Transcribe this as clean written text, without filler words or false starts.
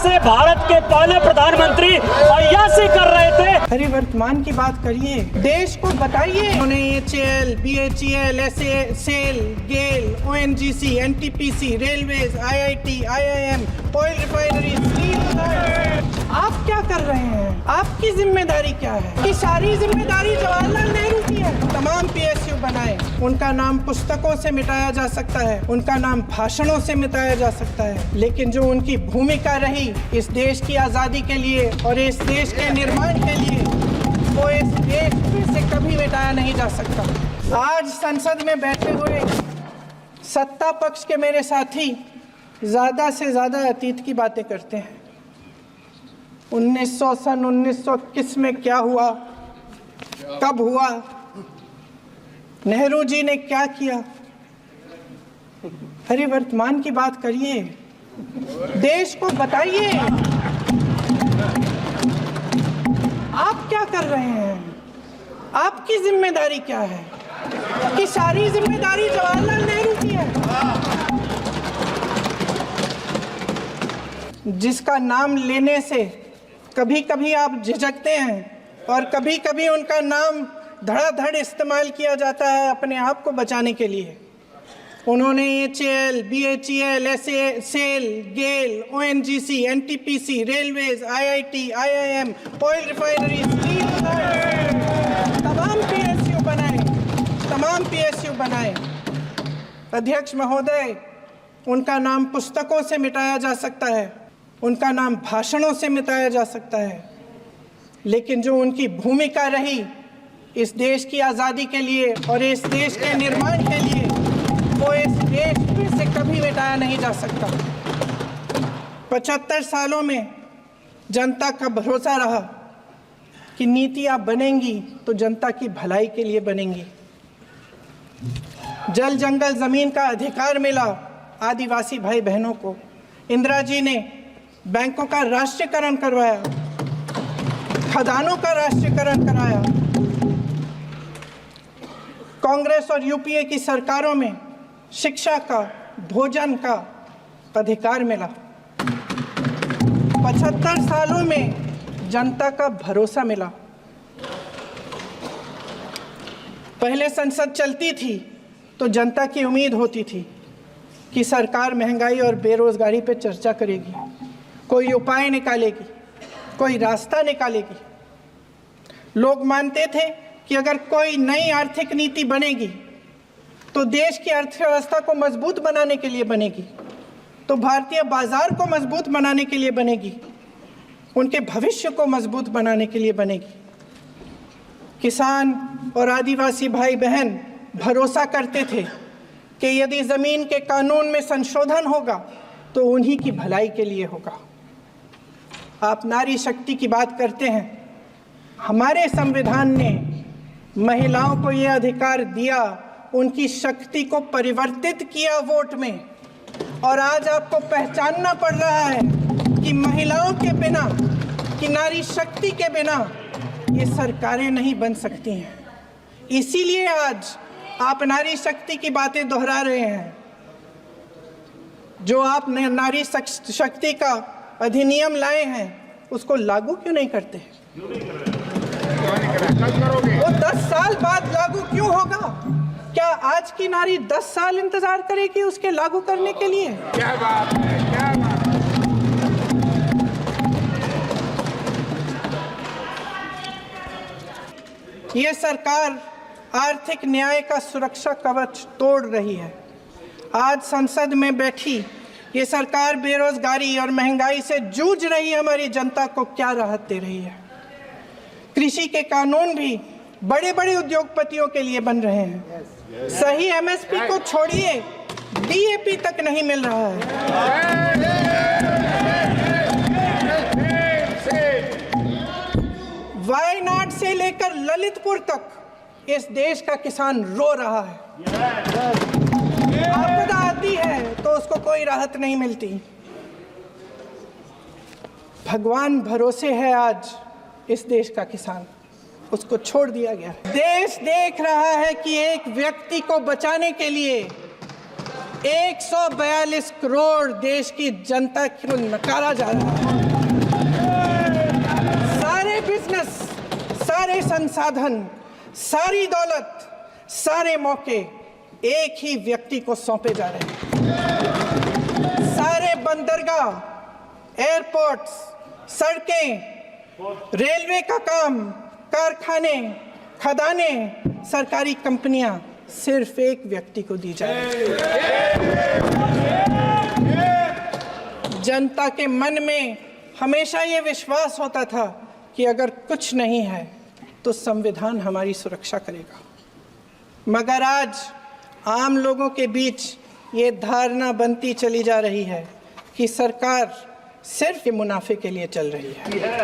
से भारत के पहले प्रधानमंत्री अय्यासी कर रहे थे। अरे वर्तमान की बात करिए, देश को बताइए। उन्होंने HAL, BHEL, SAL, GAIL, ONGC, NTPC, railways, IIT, IIM, oil refinery, आप क्या कर रहे हैं? आपकी जिम्मेदारी क्या है? कि सारी जिम्मेदारी जवाहरलाल नेहरू की है। तमाम PSU बनाए, उनका नाम पुस्तकों से मिटाया जा सकता है, उनका नाम भाषणों से मिटाया जा सकता है, लेकिन जो उनकी भूमिका रही इस देश की आज़ादी के लिए और इस देश के निर्माण के लिए, वो इस देश से कभी मिटाया नहीं जा सकता। आज संसद में बैठे हुए सत्ता पक्ष के मेरे साथी ज़्यादा से ज़्यादा अतीत की बातें करते हैं। 1921 में क्या हुआ, कब हुआ, नेहरू जी ने क्या किया। अरे वर्तमान की बात करिए, देश को बताइए। आप क्या कर रहे हैं? आपकी जिम्मेदारी क्या है? कि सारी जिम्मेदारी जवाहरलाल नेहरू की है। जिसका नाम लेने से कभी कभी आप झिझकते हैं और कभी कभी उनका नाम धड़ाधड़ इस्तेमाल किया जाता है अपने आप को बचाने के लिए। उन्होंने HAL, BHEL, SAL, GAIL, ONGC, NTPC, railways, IIT, IIM, oil refinery, तमाम PSU बनाए। अध्यक्ष महोदय, उनका नाम पुस्तकों से मिटाया जा सकता है, उनका नाम भाषणों से मिटाया जा सकता है, लेकिन जो उनकी भूमिका रही इस देश की आज़ादी के लिए और इस देश के निर्माण के लिए, वो इस देश से कभी मिटाया नहीं जा सकता। 75 सालों में जनता का भरोसा रहा कि नीतियाँ बनेंगी तो जनता की भलाई के लिए बनेंगी। जल जंगल ज़मीन का अधिकार मिला आदिवासी भाई बहनों को। इंदिरा जी ने बैंकों का राष्ट्रीयकरण करवाया, खदानों का राष्ट्रीयकरण कराया। कांग्रेस और UPA की सरकारों में शिक्षा का, भोजन का अधिकार मिला। 75 सालों में जनता का भरोसा मिला। पहले संसद चलती थी तो जनता की उम्मीद होती थी कि सरकार महंगाई और बेरोजगारी पर चर्चा करेगी, कोई उपाय निकालेगी, कोई रास्ता निकालेगी। लोग मानते थे कि अगर कोई नई आर्थिक नीति बनेगी तो देश की अर्थव्यवस्था को मजबूत बनाने के लिए बनेगी, तो भारतीय बाजार को मजबूत बनाने के लिए बनेगी, उनके भविष्य को मजबूत बनाने के लिए बनेगी। किसान और आदिवासी भाई बहन भरोसा करते थे कि यदि ज़मीन के कानून में संशोधन होगा तो उन्हीं की भलाई के लिए होगा। आप नारी शक्ति की बात करते हैं। हमारे संविधान ने महिलाओं को ये अधिकार दिया, उनकी शक्ति को परिवर्तित किया वोट में, और आज आपको पहचानना पड़ रहा है कि महिलाओं के बिना, कि नारी शक्ति के बिना ये सरकारें नहीं बन सकती हैं। इसीलिए आज आप नारी शक्ति की बातें दोहरा रहे हैं। जो आप नारी शक्ति का अधिनियम लाए हैं उसको लागू क्यों नहीं करते? वो 10 साल बाद लागू क्यों होगा? क्या आज की नारी 10 साल इंतजार करेगी उसके लागू करने के लिए? क्या बात है, क्या बात है। ये सरकार आर्थिक न्याय का सुरक्षा कवच तोड़ रही है। आज संसद में बैठी ये सरकार बेरोजगारी और महंगाई से जूझ रही हमारी जनता को क्या राहत दे रही है? कृषि के कानून भी बड़े बड़े उद्योगपतियों के लिए बन रहे हैं। सही MSP को छोड़िए, DAP तक नहीं मिल रहा है। वायनाड से लेकर ललितपुर तक इस देश का किसान रो रहा है। आपदा आती है तो उसको कोई राहत नहीं मिलती। भगवान भरोसे है आज इस देश का किसान, उसको छोड़ दिया गया। देश देख रहा है कि एक व्यक्ति को बचाने के लिए 142 करोड़ देश की जनता को नकारा जा रहा है। सारे बिजनेस, सारे संसाधन, सारी दौलत, सारे मौके एक ही व्यक्ति को सौंपे जा रहे हैं। सारे बंदरगाह, एयरपोर्ट्स, सड़कें, रेलवे का काम, कारखाने, खदानें, सरकारी कंपनियां सिर्फ एक व्यक्ति को दी जा रही है। जनता के मन में हमेशा ये विश्वास होता था कि अगर कुछ नहीं है तो संविधान हमारी सुरक्षा करेगा, मगर आज आम लोगों के बीच ये धारणा बनती चली जा रही है कि सरकार सिर्फ मुनाफे के लिए चल रही है।